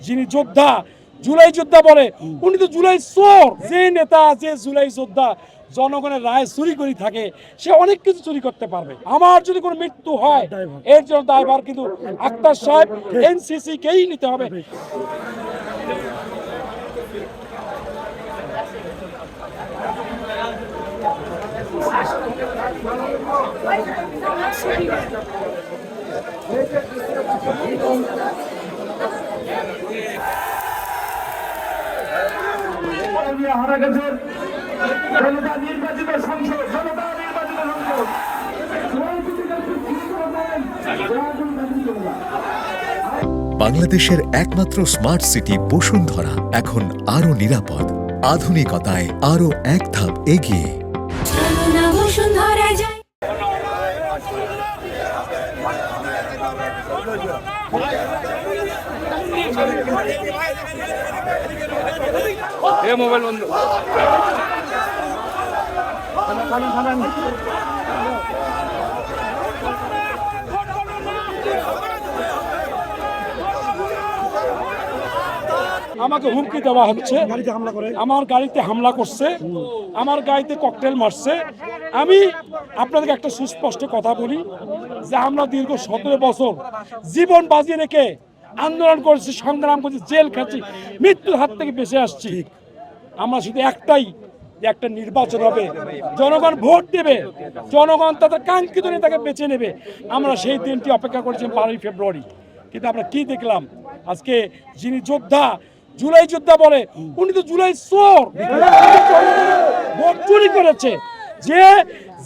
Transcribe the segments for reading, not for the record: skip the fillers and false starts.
যিনি যোদ্ধা, জুলাই যোদ্ধা বলে, উনি তো জুলাই চোর। যে নেতা, যে জুলাই যোদ্ধা জনগণের রায় চুরি করে থাকে, সে অনেক কিছু চুরি করতে পারবে। আমার যদি কোনো মৃত্যু হয়, এর জন্য দায়ভার কিন্তু আক্তার সাহেব, এনসিসি কেই নিতে হবে। হারা গেছেন জনতা নির্বাচিত সংসদ, জনতা নির্বাচিত সংসদ। বাংলাদেশের একমাত্র স্মার্ট সিটি বসুন্ধরা এখন আরো নিরাপদ, আধুনিকতায় আরো এক ধাপ এগিয়ে। মোবাইল বন্ধ। আমাকে হুমকি দেওয়া হচ্ছে, আমার গাড়িতে হামলা করছে, আমার গাড়িতে ককটেল মারছে। আমি আপনাদেরকে একটা সুস্পষ্ট কথা বলি যে আমরা দীর্ঘ 17 বছর জীবন বাজি রেখে আন্দোলন করেছি, সংগ্রাম করেছি, জেল খাচ্ছি, মৃত্যুর হাত থেকে বেঁচে আসছি। আমরা শুধু একটাই, যে একটা নির্বাচন হবে, জনগণ ভোট দেবে, জনগণ তাদের কাঙ্ক্ষিত নেতাকে বেছে নেবে। আমরা সেই দিনটি অপেক্ষা করেছি 12ই ফেব্রুয়ারি। কিন্তু আমরা কি দেখলাম, আজকে যিনি যোদ্ধা, জুলাই যোদ্ধা বলে, উনি তো জুলাই চোর, ভোট চুরি করেছে।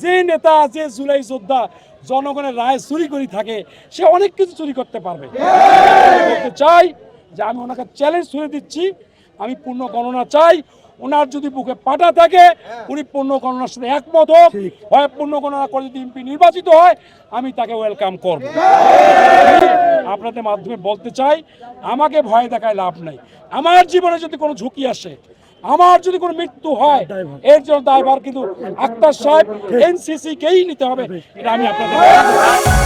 যে নেতা, যে জুলাই যোদ্ধা জনগণের রায় চুরি করে থাকে, সে অনেক কিছু চুরি করতে পারবে। বলতে চাই যে আমি ওনাকে চ্যালেঞ্জ ছুড়ে দিচ্ছি, আমি পূর্ণ গণনা চাই। ওনার যদি বুকে পাটা থাকে, উনি পূর্ণ গণনার সাথে একমত হোক, হয় পূর্ণ গণনা করে যদি এমপি নির্বাচিত হয়, আমি তাকে ওয়েলকাম করব। আপনাদের মাধ্যমে বলতে চাই, আমাকে ভয় দেখায় লাভ নাই। আমার জীবনে যদি কোনো ঝুঁকি আসে, আমার যদি কোনো মৃত্যু হয়, এর জন্য দায়ভার কিন্তু আক্তার সাহেব, এনসিসি কেই নিতে হবে। এটা আমি আপনাদের